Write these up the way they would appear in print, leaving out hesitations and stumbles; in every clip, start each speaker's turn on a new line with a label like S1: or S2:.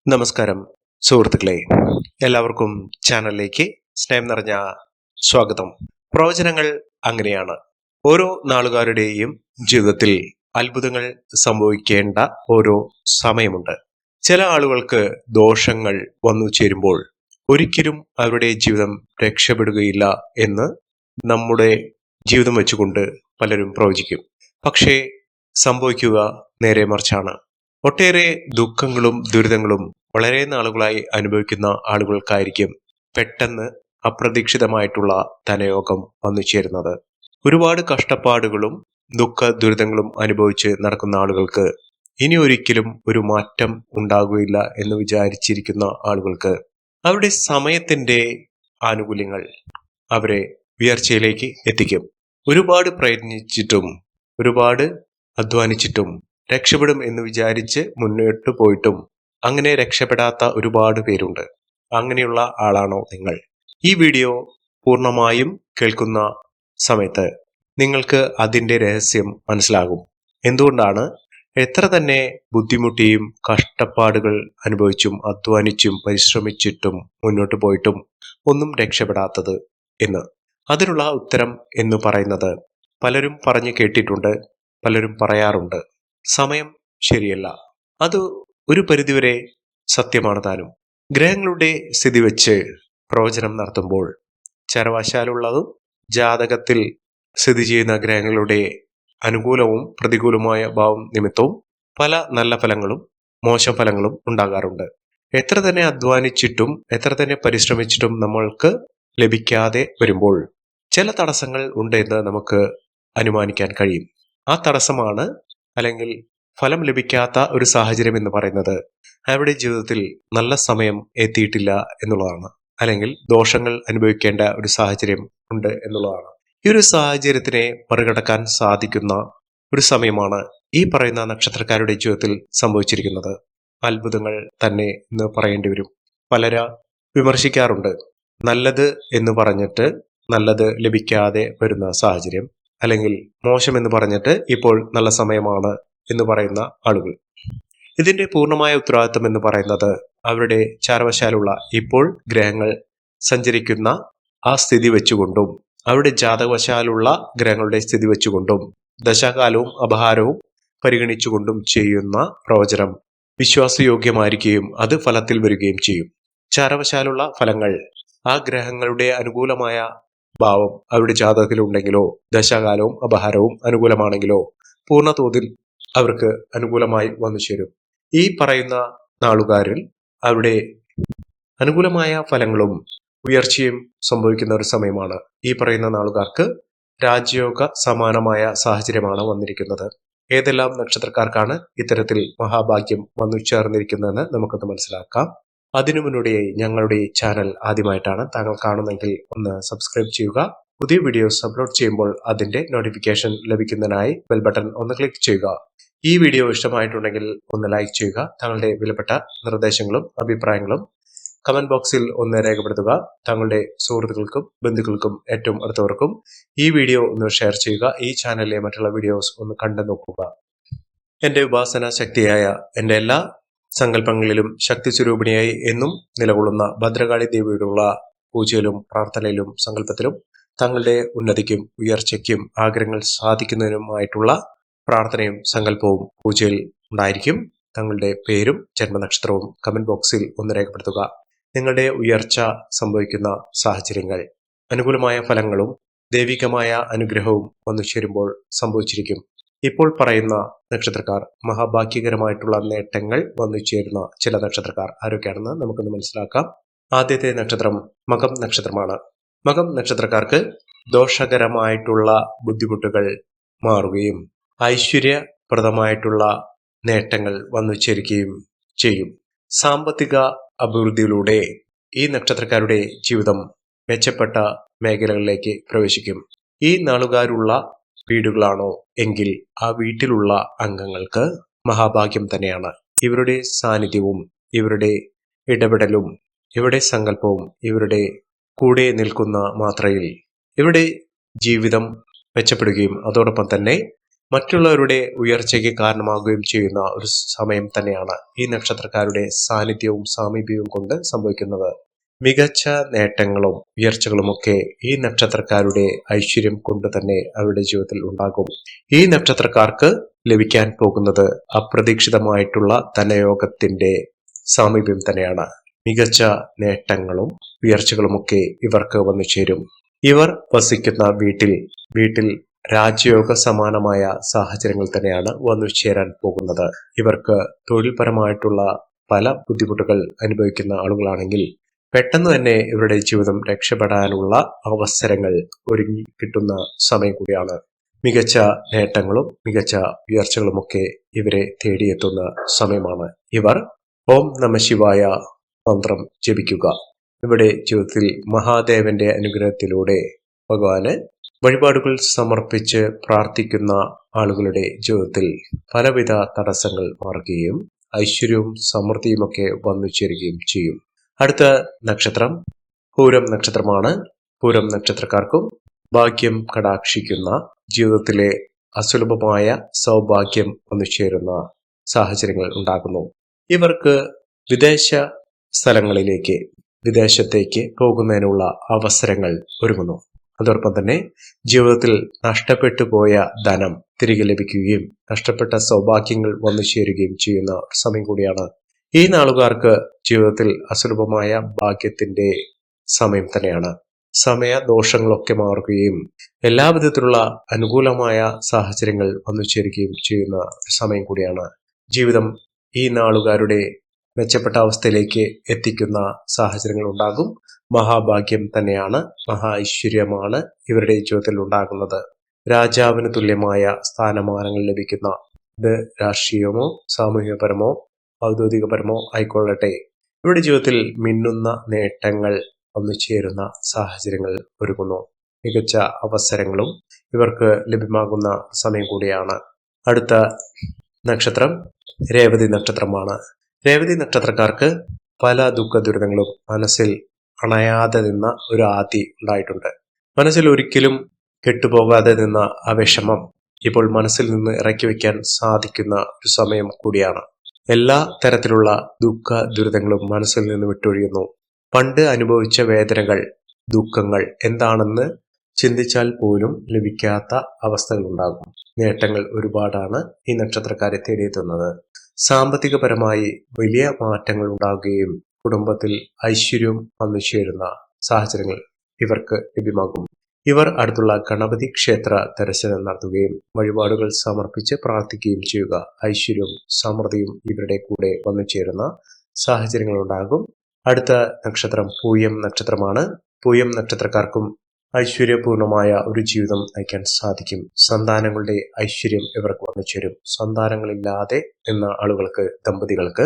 S1: നമസ്കാരം സുഹൃത്തുക്കളെ, എല്ലാവർക്കും ചാനലിലേക്ക് സ്നേഹം നിറഞ്ഞ സ്വാഗതം. പ്രവചനങ്ങൾ അങ്ങനെയാണ്. ഓരോ നാളുകാരുടെയും ജീവിതത്തിൽ അത്ഭുതങ്ങൾ സംഭവിക്കേണ്ട ഓരോ സമയമുണ്ട്. ചില ആളുകൾക്ക് ദോഷങ്ങൾ വന്നു ചേരുമ്പോൾ ഒരിക്കലും അവരുടെ ജീവിതം രക്ഷപ്പെടുകയില്ല എന്ന് നമ്മുടെ ജീവിതം വെച്ചുകൊണ്ട് പലരും പ്രവചിക്കും. പക്ഷേ സംഭവിക്കുക നേരെ മറിച്ചാണ്. ഒട്ടേറെ ദുഃഖങ്ങളും ദുരിതങ്ങളും വളരെ നാളുകളായി അനുഭവിക്കുന്ന ആളുകൾക്കായിരിക്കും പെട്ടെന്ന് അപ്രതീക്ഷിതമായിട്ടുള്ള ധനയോഗം വന്നു ചേരുന്നത്. ഒരുപാട് കഷ്ടപ്പാടുകളും ദുഃഖ ദുരിതങ്ങളും അനുഭവിച്ച് നടക്കുന്ന ആളുകൾക്ക് ഇനി ഒരിക്കലും ഒരു മാറ്റം ഉണ്ടാകുകയില്ല എന്ന് വിചാരിച്ചിരിക്കുന്ന ആളുകൾക്ക് അവരുടെ സമയത്തിന്റെ ആനുകൂല്യങ്ങൾ അവരെ ഉയർച്ചയിലേക്ക് എത്തിക്കും. ഒരുപാട് പ്രയത്നിച്ചിട്ടും ഒരുപാട് അധ്വാനിച്ചിട്ടും രക്ഷപ്പെടും എന്ന് വിചാരിച്ച് മുന്നോട്ട് പോയിട്ടും അങ്ങനെ രക്ഷപ്പെടാത്ത ഒരുപാട് പേരുണ്ട്. അങ്ങനെയുള്ള ആളാണോ നിങ്ങൾ? ഈ വീഡിയോ പൂർണ്ണമായും കേൾക്കുന്ന സമയത്ത് നിങ്ങൾക്ക് അതിൻ്റെ രഹസ്യം മനസ്സിലാകും. എന്തുകൊണ്ടാണ് എത്ര തന്നെ ബുദ്ധിമുട്ടിയും കഷ്ടപ്പാടുകൾ അനുഭവിച്ചും അധ്വാനിച്ചും പരിശ്രമിച്ചിട്ടും മുന്നോട്ട് പോയിട്ടും ഒന്നും രക്ഷപ്പെടാത്തത് എന്ന്. അതിനുള്ള ഉത്തരം എന്ന് പറയുന്നത് പലരും പറഞ്ഞു കേട്ടിട്ടുണ്ട്, പലരും പറയാറുണ്ട്. സമയം ശരിയല്ല. അത് ഒരു പരിധിവരെ സത്യമാണ് താനും. ഗ്രഹങ്ങളുടെ സ്ഥിതി വെച്ച് പ്രവചനം നടത്തുമ്പോൾ ചരവശാലുള്ളതും ജാതകത്തിൽ സ്ഥിതി ചെയ്യുന്ന ഗ്രഹങ്ങളുടെ അനുകൂലവും പ്രതികൂലമായ ഭാവം നിമിത്തവും പല നല്ല ഫലങ്ങളും മോശം ഫലങ്ങളും ഉണ്ടാകാറുണ്ട്. എത്ര തന്നെ അധ്വാനിച്ചിട്ടും എത്ര തന്നെ പരിശ്രമിച്ചിട്ടും നമ്മൾക്ക് ലഭിക്കാതെ വരുമ്പോൾ ചില തടസ്സങ്ങൾ ഉണ്ട് എന്ന് നമുക്ക് അനുമാനിക്കാൻ കഴിയും. ആ തടസ്സമാണ് അല്ലെങ്കിൽ ഫലം ലഭിക്കാത്ത ഒരു സാഹചര്യം എന്ന് പറയുന്നത് അവരുടെ ജീവിതത്തിൽ നല്ല സമയം എത്തിയിട്ടില്ല എന്നുള്ളതാണ്, അല്ലെങ്കിൽ ദോഷങ്ങൾ അനുഭവിക്കേണ്ട ഒരു സാഹചര്യം ഉണ്ട് എന്നുള്ളതാണ്. ഈ ഒരു സാഹചര്യത്തിനെ മറികടക്കാൻ സാധിക്കുന്ന ഒരു സമയമാണ് ഈ പറയുന്ന നക്ഷത്രക്കാരുടെ ജീവിതത്തിൽ സംഭവിച്ചിരിക്കുന്നത്. അത്ഭുതങ്ങൾ തന്നെ എന്ന് പറയേണ്ടി വരും. പലരും വിമർശിക്കാറുണ്ട്, നല്ലത് എന്ന് പറഞ്ഞിട്ട് നല്ലത് ലഭിക്കാതെ വരുന്ന സാഹചര്യം, അല്ലെങ്കിൽ മോശം എന്ന് പറഞ്ഞിട്ട് ഇപ്പോൾ നല്ല സമയമാണ് എന്ന് പറയുന്ന ആളുകൾ. ഇതിന്റെ പൂർണ്ണമായ ഉത്തരവാദിത്വം എന്ന് പറയുന്നത് അവരുടെ ചാരവശാലുള്ള ഇപ്പോൾ ഗ്രഹങ്ങൾ സഞ്ചരിക്കുന്ന ആ സ്ഥിതി വെച്ചുകൊണ്ടും അവരുടെ ജാതകവശാലുള്ള ഗ്രഹങ്ങളുടെ സ്ഥിതി വെച്ചുകൊണ്ടും ദശാകാലവും അപഹാരവും പരിഗണിച്ചുകൊണ്ടും ചെയ്യുന്ന പ്രവചനം വിശ്വാസയോഗ്യമായിരിക്കുകയും അത് ഫലത്തിൽ വരികയും ചെയ്യും. ചാരവശാലുള്ള ഫലങ്ങൾ ആ ഗ്രഹങ്ങളുടെ അനുകൂലമായ ഭാവം അവരുടെ ജാതകത്തിലുണ്ടെങ്കിലോ ദശാകാലവും അപഹാരവും അനുകൂലമാണെങ്കിലോ പൂർണ്ണ തോതിൽ അവർക്ക് അനുകൂലമായി വന്നു ചേരും. ഈ പറയുന്ന നാളുകാരിൽ അവരുടെ അനുകൂലമായ ഫലങ്ങളും ഉയർച്ചയും സംഭവിക്കുന്ന ഒരു സമയമാണ്. ഈ പറയുന്ന നാളുകാർക്ക് രാജയോഗ സമാനമായ സാഹചര്യമാണ് വന്നിരിക്കുന്നത്. ഏതെല്ലാം നക്ഷത്രക്കാർക്കാണ് ഇത്തരത്തിൽ മഹാഭാഗ്യം വന്നു ചേർന്നിരിക്കുന്നതെന്ന് നമുക്കൊന്ന് മനസ്സിലാക്കാം. അതിനു മുന്നോടിയായി ഞങ്ങളുടെ ചാനൽ ആദ്യമായിട്ടാണ് താങ്കൾ കാണുന്നെങ്കിൽ ഒന്ന് സബ്സ്ക്രൈബ് ചെയ്യുക. പുതിയ വീഡിയോസ് അപ്ലോഡ് ചെയ്യുമ്പോൾ അതിന്റെ നോട്ടിഫിക്കേഷൻ ലഭിക്കുന്നതിനായി ബെൽ ബട്ടൺ ഒന്ന് ക്ലിക്ക് ചെയ്യുക. ഈ വീഡിയോ ഇഷ്ടമായിട്ടുണ്ടെങ്കിൽ ഒന്ന് ലൈക്ക് ചെയ്യുക. താങ്കളുടെ വിലപ്പെട്ട നിർദ്ദേശങ്ങളും അഭിപ്രായങ്ങളും കമന്റ് ബോക്സിൽ ഒന്ന് രേഖപ്പെടുത്തുക. താങ്കളുടെ സുഹൃത്തുക്കൾക്കും ബന്ധുക്കൾക്കും ഏറ്റവും അടുത്തവർക്കും ഈ വീഡിയോ ഒന്ന് ഷെയർ ചെയ്യുക. ഈ ചാനലിലെ മറ്റുള്ള വീഡിയോസ് ഒന്ന് കണ്ടു നോക്കുക. എന്റെ ഉപാസന ശക്തിയായ എന്റെ എല്ലാ സങ്കല്പങ്ങളിലും ശക്തി സ്വരൂപിണിയായി എന്നും നിലകൊള്ളുന്ന ഭദ്രകാളി ദേവിയോടുള്ള പൂജയിലും പ്രാർത്ഥനയിലും സങ്കല്പത്തിലും തങ്ങളുടെ ഉന്നതിക്കും ഉയർച്ചയ്ക്കും ആഗ്രഹങ്ങൾ സാധിക്കുന്നതിനുമായിട്ടുള്ള പ്രാർത്ഥനയും സങ്കല്പവും പൂജയിൽ ഉണ്ടായിരിക്കും. തങ്ങളുടെ പേരും ജന്മനക്ഷത്രവും കമന്റ് ബോക്സിൽ ഒന്ന് രേഖപ്പെടുത്തുക. നിങ്ങളുടെ ഉയർച്ച സംഭവിക്കുന്ന സാഹചര്യങ്ങൾ അനുകൂലമായ ഫലങ്ങളും ദൈവികമായ അനുഗ്രഹവും വന്നു ചേരുമ്പോൾ സംഭവിച്ചിരിക്കും. ഇപ്പോൾ പറയുന്ന നക്ഷത്രക്കാർ മഹാഭാഗ്യകരമായിട്ടുള്ള നേട്ടങ്ങൾ വന്നു ചേരുന്ന ചില നക്ഷത്രക്കാർ ആരൊക്കെയാണെന്ന് നമുക്കൊന്ന് മനസ്സിലാക്കാം. ആദ്യത്തെ നക്ഷത്രം മകം നക്ഷത്രമാണ്. മകം നക്ഷത്രക്കാർക്ക് ദോഷകരമായിട്ടുള്ള ബുദ്ധിമുട്ടുകൾ മാറുകയും ഐശ്വര്യപ്രദമായിട്ടുള്ള നേട്ടങ്ങൾ വന്നു ചേരുകയും ചെയ്യും. സാമ്പത്തിക അഭിവൃദ്ധിയിലൂടെ ഈ നക്ഷത്രക്കാരുടെ ജീവിതം മെച്ചപ്പെട്ട മേഖലകളിലേക്ക് പ്രവേശിക്കും. ഈ നാളുകാരുള്ള വീടുകളാണോ എങ്കിൽ ആ വീട്ടിലുള്ള അംഗങ്ങൾക്ക് മഹാഭാഗ്യം തന്നെയാണ്. ഇവരുടെ സാന്നിധ്യവും ഇവരുടെ ഇടപെടലും ഇവരുടെ സങ്കല്പവും ഇവരുടെ കൂടെ നിൽക്കുന്ന മാത്രയിൽ ഇവരുടെ ജീവിതം മെച്ചപ്പെടുകയും അതോടൊപ്പം തന്നെ മറ്റുള്ളവരുടെ ഉയർച്ചയ്ക്ക് കാരണമാകുകയും ചെയ്യുന്ന ഒരു സമയം തന്നെയാണ് ഈ നക്ഷത്രക്കാരുടെ സാന്നിധ്യവും സാമീപ്യവും കൊണ്ട് സംഭവിക്കുന്നത്. മികച്ച നേട്ടങ്ങളും ഉയർച്ചകളുമൊക്കെ ഈ നക്ഷത്രക്കാരുടെ ഐശ്വര്യം കൊണ്ട് തന്നെ അവരുടെ ജീവിതത്തിൽ ഉണ്ടാകും. ഈ നക്ഷത്രക്കാർക്ക് ലഭിക്കാൻ പോകുന്നത് അപ്രതീക്ഷിതമായിട്ടുള്ള ധനയോഗത്തിന്റെ സാമീപ്യം തന്നെയാണ്. മികച്ച നേട്ടങ്ങളും ഉയർച്ചകളുമൊക്കെ ഇവർക്ക് വന്നു ചേരും. ഇവർ വസിക്കുന്ന വീട്ടിൽ രാജയോഗ സമാനമായ സാഹചര്യങ്ങൾ തന്നെയാണ് വന്നു ചേരാൻ പോകുന്നത്. ഇവർക്ക് തൊഴിൽപരമായിട്ടുള്ള പല ബുദ്ധിമുട്ടുകൾ അനുഭവിക്കുന്ന ആളുകളാണെങ്കിൽ പെട്ടെന്ന് തന്നെ ഇവരുടെ ജീവിതം രക്ഷപ്പെടാനുള്ള അവസരങ്ങൾ ഒരുങ്ങി കിട്ടുന്ന സമയം കൂടിയാണ്. മികച്ച നേട്ടങ്ങളും മികച്ച ഉയർച്ചകളുമൊക്കെ ഇവരെ തേടിയെത്തുന്ന സമയമാണ്. ഇവർ ഓം നമ ശിവായ മന്ത്രം ജപിക്കുക. ഇവിടെ ജീവിതത്തിൽ മഹാദേവന്റെ അനുഗ്രഹത്തിലൂടെ ഭഗവാന് വഴിപാടുകൾ സമർപ്പിച്ച് പ്രാർത്ഥിക്കുന്ന ആളുകളുടെ ജീവിതത്തിൽ പലവിധ തടസ്സങ്ങൾ മാറുകയും ഐശ്വര്യവും സമൃദ്ധിയുമൊക്കെ വന്നു ചേരുകയും ചെയ്യും. അടുത്ത നക്ഷത്രം പൂരം നക്ഷത്രമാണ്. പൂരം നക്ഷത്രക്കാർക്കും ഭാഗ്യം കടാക്ഷിക്കുന്ന, ജീവിതത്തിലെ അസുലഭമായ സൗഭാഗ്യം വന്നു ചേരുന്ന സാഹചര്യങ്ങൾ ഉണ്ടാകുന്നു. ഇവർക്ക് വിദേശത്തേക്ക് പോകുന്നതിനുള്ള അവസരങ്ങൾ ഒരുങ്ങുന്നു. അതോടൊപ്പം തന്നെ ജീവിതത്തിൽ നഷ്ടപ്പെട്ടു പോയ ധനം തിരികെ ലഭിക്കുകയും നഷ്ടപ്പെട്ട സൗഭാഗ്യങ്ങൾ വന്നു ചേരുകയും ചെയ്യുന്ന ഒരു സമയം കൂടിയാണ്. ഈ നാളുകാർക്ക് ജീവിതത്തിൽ അസുലഭമായ ഭാഗ്യത്തിന്റെ സമയം തന്നെയാണ്. സമയദോഷങ്ങളൊക്കെ മാറുകയും എല്ലാവിധത്തിലുള്ള അനുകൂലമായ സാഹചര്യങ്ങൾ വന്നു ചേരുകയും ചെയ്യുന്ന ഒരു സമയം കൂടിയാണ്. ജീവിതം ഈ നാളുകാരുടെ മെച്ചപ്പെട്ട അവസ്ഥയിലേക്ക് എത്തിക്കുന്ന സാഹചര്യങ്ങൾ ഉണ്ടാകും. മഹാഭാഗ്യം തന്നെയാണ്, മഹാ ഐശ്വര്യമാണ് ഇവരുടെ ജീവിതത്തിൽ ഉണ്ടാകുന്നത്. രാജാവിന് തുല്യമായ സ്ഥാനമാനങ്ങൾ ലഭിക്കുന്ന, ഇത് രാഷ്ട്രീയമോ സാമൂഹികപരമോ ഔദ്യോഗികപരമോ ആയിക്കൊള്ളട്ടെ, ഇവരുടെ ജീവിതത്തിൽ മിന്നുന്ന നേട്ടങ്ങൾ വന്നു ചേരുന്ന സാഹചര്യങ്ങൾ ഒരുങ്ങുന്നു. മികച്ച അവസരങ്ങളും ഇവർക്ക് ലഭ്യമാകുന്ന സമയം കൂടിയാണ്. അടുത്ത നക്ഷത്രം രേവതി നക്ഷത്രമാണ്. രേവതി നക്ഷത്രക്കാർക്ക് പല ദുഃഖ ദുരിതങ്ങളും മനസ്സിൽ അണയാതെ നിന്ന ഒരു ആദി ഉണ്ടായിട്ടുണ്ട്. മനസ്സിൽ ഒരിക്കലും കെട്ടുപോകാതെ നിന്ന ആ വിഷമം ഇപ്പോൾ മനസ്സിൽ നിന്ന് ഇറക്കി വയ്ക്കാൻ സാധിക്കുന്ന ഒരു സമയം കൂടിയാണ്. എല്ലാ തരത്തിലുള്ള ദുഃഖ ദുരിതങ്ങളും മനസ്സിൽ നിന്ന് വിട്ടൊഴിയുന്നു. പണ്ട് അനുഭവിച്ച വേദനകൾ, ദുഃഖങ്ങൾ എന്താണെന്ന് ചിന്തിച്ചാൽ പോലും ലഭിക്കാത്ത അവസ്ഥകൾ ഉണ്ടാകും. നേട്ടങ്ങൾ ഒരുപാടാണ് ഈ നക്ഷത്രക്കാരെ തേടിയെത്തുന്നത്. സാമ്പത്തികപരമായി വലിയ മാറ്റങ്ങൾ ഉണ്ടാകുകയും കുടുംബത്തിൽ ഐശ്വര്യം വന്നു ചേരുന്ന സാഹചര്യങ്ങൾ ഇവർക്ക് ലഭ്യമാകും. ഇവർ അടുത്തുള്ള ഗണപതി ക്ഷേത്ര ദർശനം നടത്തുകയും വഴിപാടുകൾ സമർപ്പിച്ച് പ്രാർത്ഥിക്കുകയും ചെയ്യുക. ഐശ്വര്യവും സമൃദ്ധിയും ഇവരുടെ കൂടെ വന്നു ചേരുന്ന സാഹചര്യങ്ങൾ ഉണ്ടാകും. അടുത്ത നക്ഷത്രം പൂയം നക്ഷത്രമാണ്. പൂയം നക്ഷത്രക്കാർക്കും ഐശ്വര്യപൂർണമായ ഒരു ജീവിതം നയിക്കാൻ സാധിക്കും. സന്താനങ്ങളുടെ ഐശ്വര്യം ഇവർക്ക് വന്നു ചേരും. സന്താനങ്ങളില്ലാതെ നിന്ന ആളുകൾക്ക്, ദമ്പതികൾക്ക്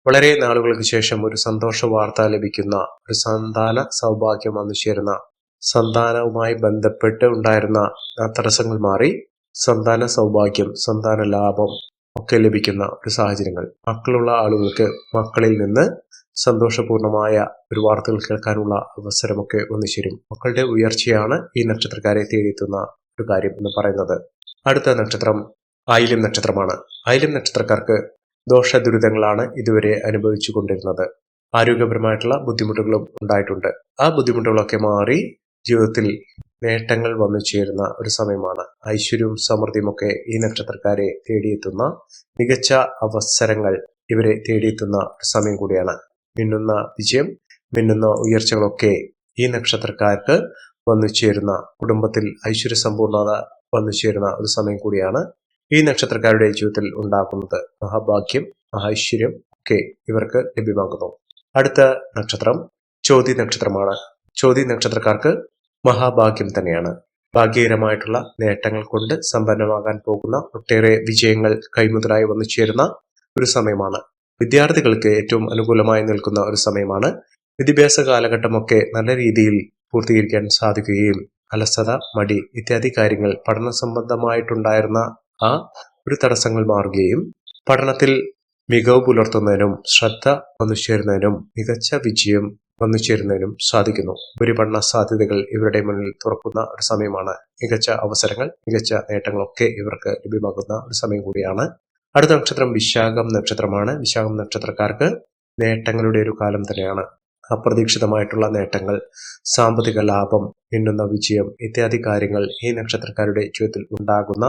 S1: വളരെ നാളുകൾക്ക് ശേഷം ഒരു സന്തോഷ വാർത്ത ലഭിക്കുന്ന, ഒരു സന്താന സൗഭാഗ്യം വന്നു ചേരുന്ന, സന്താനവുമായി ബന്ധപ്പെട്ട് ഉണ്ടായിരുന്ന തടസ്സങ്ങൾ മാറി സന്താന സൗഭാഗ്യം, സന്താന ലാഭം ഒക്കെ ലഭിക്കുന്ന ഒരു സാഹചര്യങ്ങൾ. മക്കളുള്ള ആളുകൾക്ക് മക്കളിൽ നിന്ന് സന്തോഷപൂർണമായ ഒരു വാർത്തകൾ കേൾക്കാനുള്ള അവസരമൊക്കെ വന്നു ചേരും. മക്കളുടെ ഉയർച്ചയാണ് ഈ നക്ഷത്രക്കാരെ തേടിയെത്തുന്ന ഒരു കാര്യം എന്ന് പറയുന്നത്. അടുത്ത നക്ഷത്രം ആയില്യം നക്ഷത്രമാണ്. ആയില്യം നക്ഷത്രക്കാർക്ക് ദോഷ ദുരിതങ്ങളാണ് ഇതുവരെ അനുഭവിച്ചു കൊണ്ടിരുന്നത്. ആരോഗ്യപരമായിട്ടുള്ള ബുദ്ധിമുട്ടുകളും ഉണ്ടായിട്ടുണ്ട്. ആ ബുദ്ധിമുട്ടുകളൊക്കെ മാറി ജീവിതത്തിൽ നേട്ടങ്ങൾ വന്നു ചേരുന്ന ഒരു സമയമാണ്. ഐശ്വര്യവും സമൃദ്ധിയുമൊക്കെ ഈ നക്ഷത്രക്കാരെ തേടിയെത്തുന്ന, മികച്ച അവസരങ്ങൾ ഇവരെ തേടിയെത്തുന്ന ഒരു സമയം കൂടിയാണ്. മിന്നുന്ന വിജയം, മിന്നുന്ന ഉയർച്ചകളൊക്കെ ഈ നക്ഷത്രക്കാർക്ക് വന്നു ചേരുന്ന, കുടുംബത്തിൽ ഐശ്വര്യ സമ്പൂർണത വന്നു ചേരുന്ന ഒരു സമയം കൂടിയാണ് ഈ നക്ഷത്രക്കാരുടെ ജീവിതത്തിൽ ഉണ്ടാക്കുന്നത്. മഹാഭാഗ്യം, മഹൈശ്വര്യം ഒക്കെ ഇവർക്ക് ലഭ്യമാകുന്നു. അടുത്ത നക്ഷത്രം ചോതി നക്ഷത്രമാണ്. ചോതി നക്ഷത്രക്കാർക്ക് മഹാഭാഗ്യം തന്നെയാണ്. ഭാഗ്യകരമായിട്ടുള്ള നേട്ടങ്ങൾ കൊണ്ട് സമ്പന്നമാകാൻ പോകുന്ന ഒട്ടേറെ വിജയങ്ങൾ കൈമുതലായി വന്നു ചേരുന്ന ഒരു സമയമാണ്. വിദ്യാർത്ഥികൾക്ക് ഏറ്റവും അനുകൂലമായി നിൽക്കുന്ന ഒരു സമയമാണ്. വിദ്യാഭ്യാസ കാലഘട്ടമൊക്കെ നല്ല രീതിയിൽ പൂർത്തീകരിക്കാൻ സാധിക്കുകയും അലസത, മടി ഇത്യാദി കാര്യങ്ങൾ പഠന സംബന്ധമായിട്ടുണ്ടായിരുന്ന ആ ഒരു തടസ്സങ്ങൾ മാറുകയും പഠനത്തിൽ മികവ് പുലർത്തുന്നതിനും ശ്രദ്ധ വന്നു ചേരുന്നതിനും മികച്ച വിജയം വന്നു ചേരുന്നതിനും സാധിക്കുന്നു. ഉപരിപഠന സാധ്യതകൾ ഇവരുടെ മുന്നിൽ തുറക്കുന്ന ഒരു സമയമാണ്. മികച്ച അവസരങ്ങൾ, മികച്ച നേട്ടങ്ങളൊക്കെ ഇവർക്ക് ലഭ്യമാകുന്ന ഒരു സമയം കൂടിയാണ്. അടുത്ത നക്ഷത്രം വിശാഖം നക്ഷത്രമാണ്. വിശാഖം നക്ഷത്രക്കാർക്ക് നേട്ടങ്ങളുടെ ഒരു കാലം തന്നെയാണ്. അപ്രതീക്ഷിതമായിട്ടുള്ള നേട്ടങ്ങൾ, സാമ്പത്തിക ലാഭം, മിന്നുന്ന വിജയം ഇത്യാദി കാര്യങ്ങൾ ഈ നക്ഷത്രക്കാരുടെ ജീവിതത്തിൽ ഉണ്ടാകുന്ന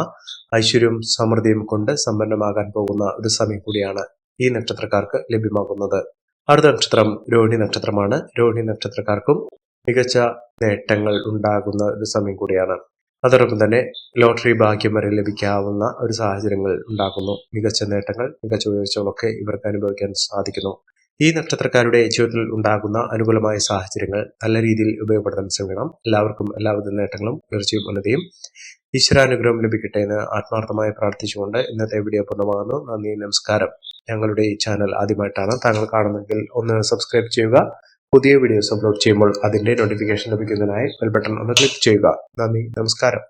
S1: ഐശ്വര്യവും സമൃദ്ധിയും കൊണ്ട് സമ്പന്നമാകാൻ പോകുന്ന ഒരു സമയം കൂടിയാണ് ഈ നക്ഷത്രക്കാർക്ക് ലഭ്യമാകുന്നത്. അടുത്ത നക്ഷത്രം രോഹിണി നക്ഷത്രമാണ്. രോഹിണി നക്ഷത്രക്കാർക്കും മികച്ച നേട്ടങ്ങൾ ഉണ്ടാകുന്ന ഒരു സമയം കൂടിയാണ്. അതോടൊപ്പം തന്നെ ലോട്ടറി ഭാഗ്യം വരെ ലഭിക്കാവുന്ന ഒരു സാഹചര്യങ്ങൾ ഉണ്ടാകുന്നു. മികച്ച നേട്ടങ്ങൾ, മികച്ച ഉയർച്ചകളൊക്കെ ഇവർക്ക് അനുഭവിക്കാൻ സാധിക്കുന്നു. ഈ നക്ഷത്രക്കാരുടെ ജീവിതത്തിൽ ഉണ്ടാകുന്ന അനുകൂലമായ സാഹചര്യങ്ങൾ നല്ല രീതിയിൽ ഉപയോഗപ്പെടുത്താൻ ശ്രമിക്കണം. എല്ലാവർക്കും എല്ലാവിധ നേട്ടങ്ങളും ഉയർച്ചയും ഉന്നതിയും ഈശ്വരാനുഗ്രഹം ലഭിക്കട്ടെ എന്ന് ആത്മാർത്ഥമായി പ്രാർത്ഥിച്ചുകൊണ്ട് ഇന്നത്തെ വീഡിയോ പൂർണ്ണമാകുന്നു. നന്ദി, നമസ്കാരം. ഞങ്ങളുടെ ഈ ചാനൽ ആദ്യമായിട്ടാണ് താങ്കൾ കാണുന്നതെങ്കിൽ ഒന്ന് സബ്സ്ക്രൈബ് ചെയ്യുക. പുതിയ വീഡിയോസ് അപ്ലോഡ് ചെയ്യുമ്പോൾ അതിന്റെ നോട്ടിഫിക്കേഷൻ ലഭിക്കുന്നതിനായി ബെൽ ബട്ടൺ ഒന്ന് ക്ലിക്ക് ചെയ്യുക. നന്ദി, നമസ്കാരം.